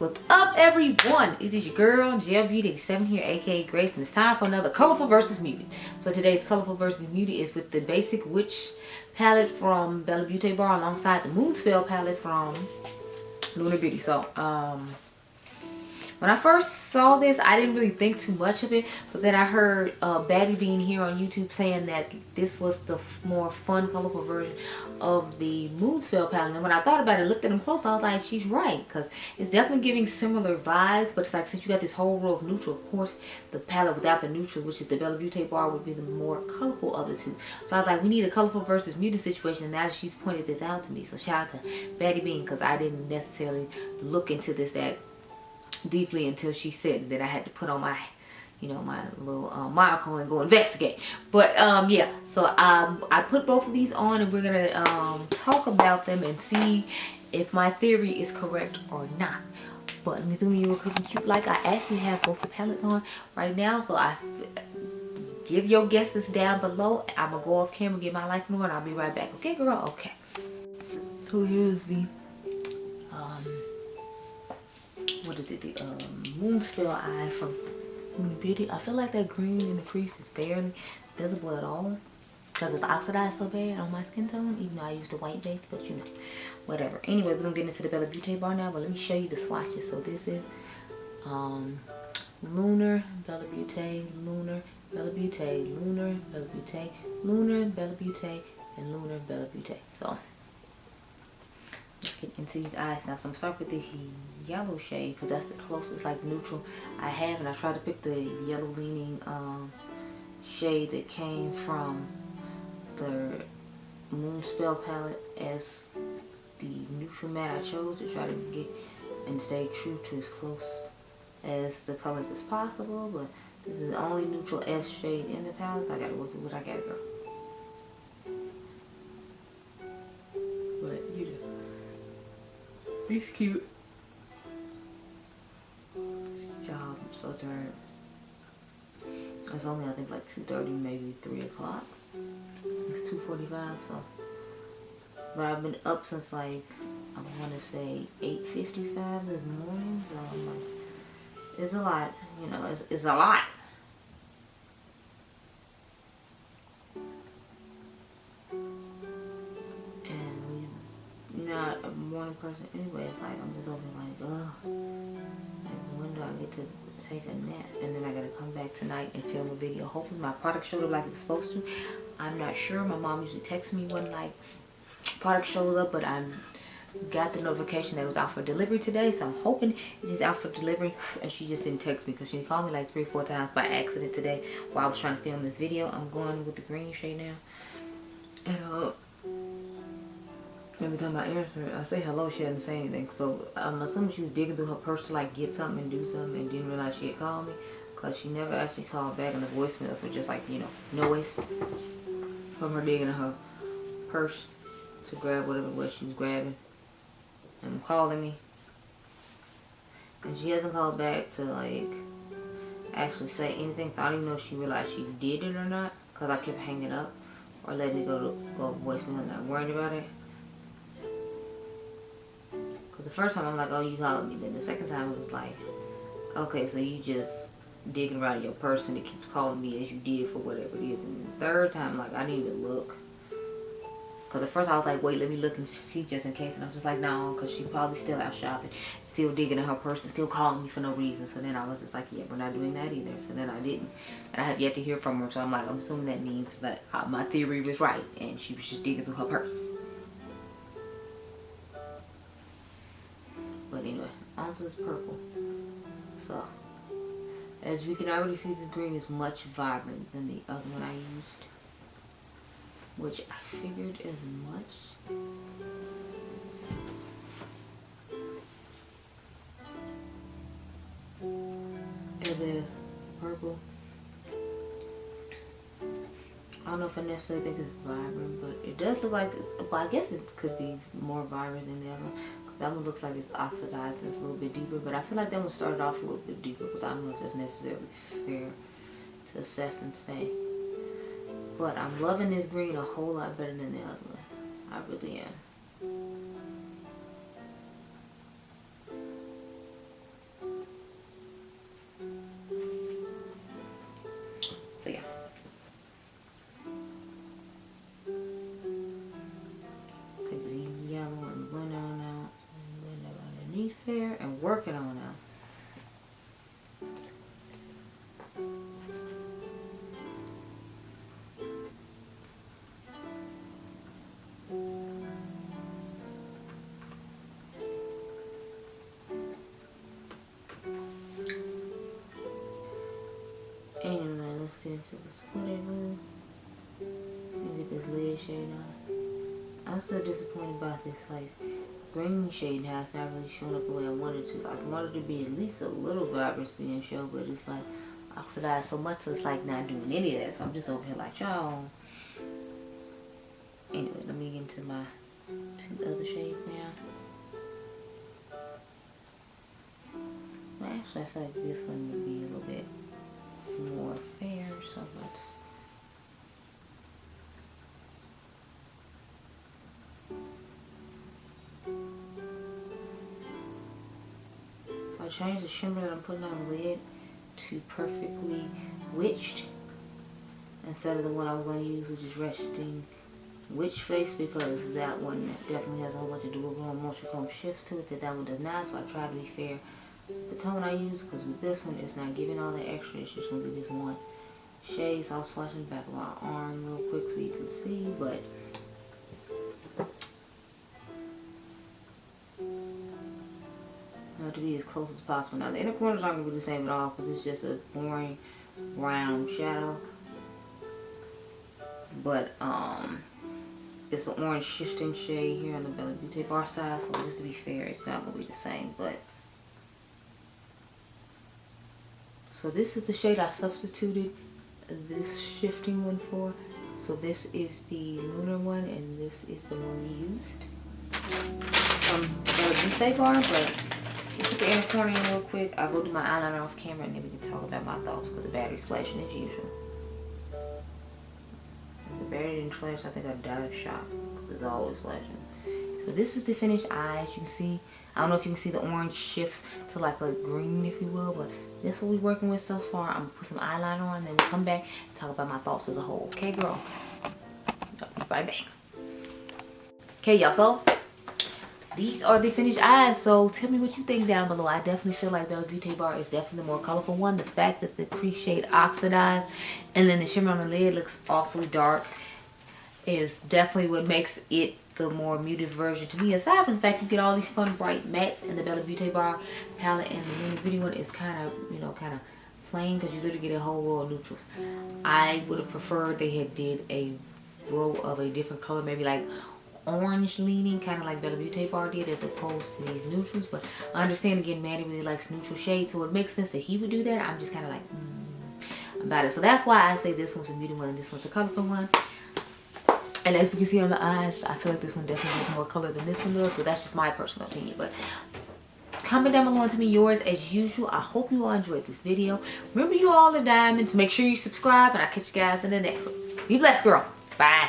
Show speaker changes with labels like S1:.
S1: What's up, everyone? It is your girl Gelbeauty-QM here, aka Grace, and it's time for another Colorful versus Beauty. So today's Colorful versus Beauty is with the Basic Witch palette from Beaute Bar alongside the Moonspell palette from Lunar Beauty. So when I first saw this, I didn't really think too much of it, but then I heard Baddie Bean here on YouTube saying that this was the more fun, colorful version of the Moonspell palette. And when I thought about it, looked at them close, I was like, she's right, because it's definitely giving similar vibes, but it's like, since you got this whole row of neutral, of course, the palette without the neutral, which is the Beaute Bar, would be the more colorful of the two. So I was like, we need a colorful versus muted situation, and now she's pointed this out to me. So shout out to Baddie Bean, because I didn't necessarily look into this that deeply until she said that I had to put on my, you know, my little monocle and go investigate. But yeah, so I put both of these on, and we're gonna talk about them and see if my theory is correct or not. But let me zoom you real quick and cute. Like, I actually have both the palettes on right now, so I give your guesses down below. I'm gonna go off camera, get my life in order, and I'll be right back. Okay, girl? Okay. So here's the what is it, the Moonspell eye from Lunar Beauty. I feel like that green in the crease is barely visible at all because it's oxidized so bad on my skin tone, even though I used a white base, but you know, whatever. Anyway, we're gonna get into the Beaute Bar now, but let me show you the swatches. So this is Lunar, Beaute, Lunar, Beaute, Lunar, Beaute, Lunar, Beaute, and Lunar, Beaute. So let's get into these eyes now. So I'm starting with the yellow shade because that's the closest like neutral I have, and I tried to pick the yellow leaning shade that came from the Moonspell palette as the neutral matte I chose to try to get and stay true to as close as the colors as possible. But this is the only neutral S shade in the palette, so I gotta work with what I gotta go. But you do. It's cute. Job, I'm so tired. It's only, I think, like 2:30, maybe 3 o'clock. It's 2:45, so. But I've been up since like, I want to say 8:55 this morning. So I'm like, it's a lot, you know, it's a lot. Not a morning person anyway. It's like I'm just over like, ugh, like, when do I get to take a nap? And then I gotta come back tonight and film a video. Hopefully my product showed up like it was supposed to. I'm not sure. My mom usually texts me when like product shows up, but I got the notification that it was out for delivery today, so I'm hoping it's just out for delivery. And she just didn't text me because she called me like 3 or 4 times by accident today while I was trying to film this video. I'm going with the green shade now, and every time I answer, I say hello, she doesn't say anything. So I'm assuming she was digging through her purse to like get something and do something, and didn't realize she had called me, because she never actually called back, and the voicemails were just like, you know, noise from her digging in her purse to grab whatever it was she was grabbing and calling me. And she hasn't called back to like actually say anything, so I don't even know if she realized she did it or not, because I kept hanging up or letting it go voicemail and not worried about it. The first time I'm like, oh, you called me. Then the second time it was like, okay, so you just digging around in your purse and it keeps calling me as you did for whatever it is. And the third time, like, I didn't even look. Because the first I was like, wait, let me look and see just in case. And I'm just like, no, because she probably still out shopping, still digging in her purse and still calling me for no reason. So then I was just like, yeah, we're not doing that either. So then I didn't. And I have yet to hear from her. So I'm like, I'm assuming that means that my theory was right and she was just digging through her purse. But anyway, onto this purple. So, as we can already see, this green is much vibrant than the other one I used, which I figured as much. And then purple, I don't know if I necessarily think it's vibrant, but it does look like, well, I guess it could be more vibrant than the other one. That one looks like it's oxidized and it's a little bit deeper, but I feel like that one started off a little bit deeper, but I don't know if that's necessarily fair to assess and say. But I'm loving this green a whole lot better than the other one. I really am. fair and working on now. Anyway, let's get to this whatever. Let me get this lid shade on. I'm so disappointed about this like green shade now. It's not really showing up the way I wanted to. I wanted to be at least a little vibrancy and show, but it's like oxidized so much so it's like not doing any of that. So I'm just over here like, y'all. Anyway, let me get into my two other shades now. Well, actually, I feel like this one would be a little bit more fair, so let's. I changed the shimmer that I'm putting on the lid to perfectly witched instead of the one I was going to use, which is resting witch face, because that one definitely has a whole bunch of dual bloom multi-chrome shifts to it that one does not. So I try to be fair with the tone I use, because with this one it's not giving all the extra. It's just going to be this one shade. So I'll swatch in the back of my arm real quick so you can see, but I have to be as close as possible. Now the inner corners aren't going to be the same at all because it's just a boring brown shadow, but it's an orange shifting shade here on the Beaute Bar side, so just to be fair, it's not going to be the same. But so this is the shade I substituted this shifting one for. So this is the Lunar one, and this is the one we used from the Beaute Bar. But put the inner corner in real quick. I'll go do my eyeliner off camera, and then we can talk about my thoughts, because the battery's flashing as usual. The battery didn't flash, I think I died of shock, because it's always flashing. So this is the finished eyes. You can see, I don't know if you can see the orange shifts to like a green, if you will, but this is what we're working with so far. I'm gonna put some eyeliner on, and then we'll come back and talk about my thoughts as a whole. Okay, girl? I'll be right back. Okay, y'all, so these are the finished eyes. So tell me what you think down below. I definitely feel like Beaute Bar is definitely the more colorful one. The fact that the crease shade oxidized and then the shimmer on the lid looks awfully dark is definitely what makes it the more muted version to me. Aside from the fact you get all these fun bright mattes in the Beaute Bar palette, and the Lunar Beauty one is kind of, you know, kind of plain, because you literally get a whole row of neutrals. I would have preferred they had did a row of a different color, maybe like orange leaning, kind of like Beaute Bar did, as opposed to these neutrals. But I understand, again, Maddie really likes neutral shades, so it makes sense that he would do that. I'm just kind of like about it. So that's why I say this one's a muted one and this one's a colorful one. And as we can see on the eyes, I feel like this one definitely has more color than this one does, but that's just my personal opinion. But comment down below and tell me yours as usual. I hope you all enjoyed this video. Remember, you all are diamonds. Make sure you subscribe, and I'll catch you guys in the next one. Be blessed, girl. Bye.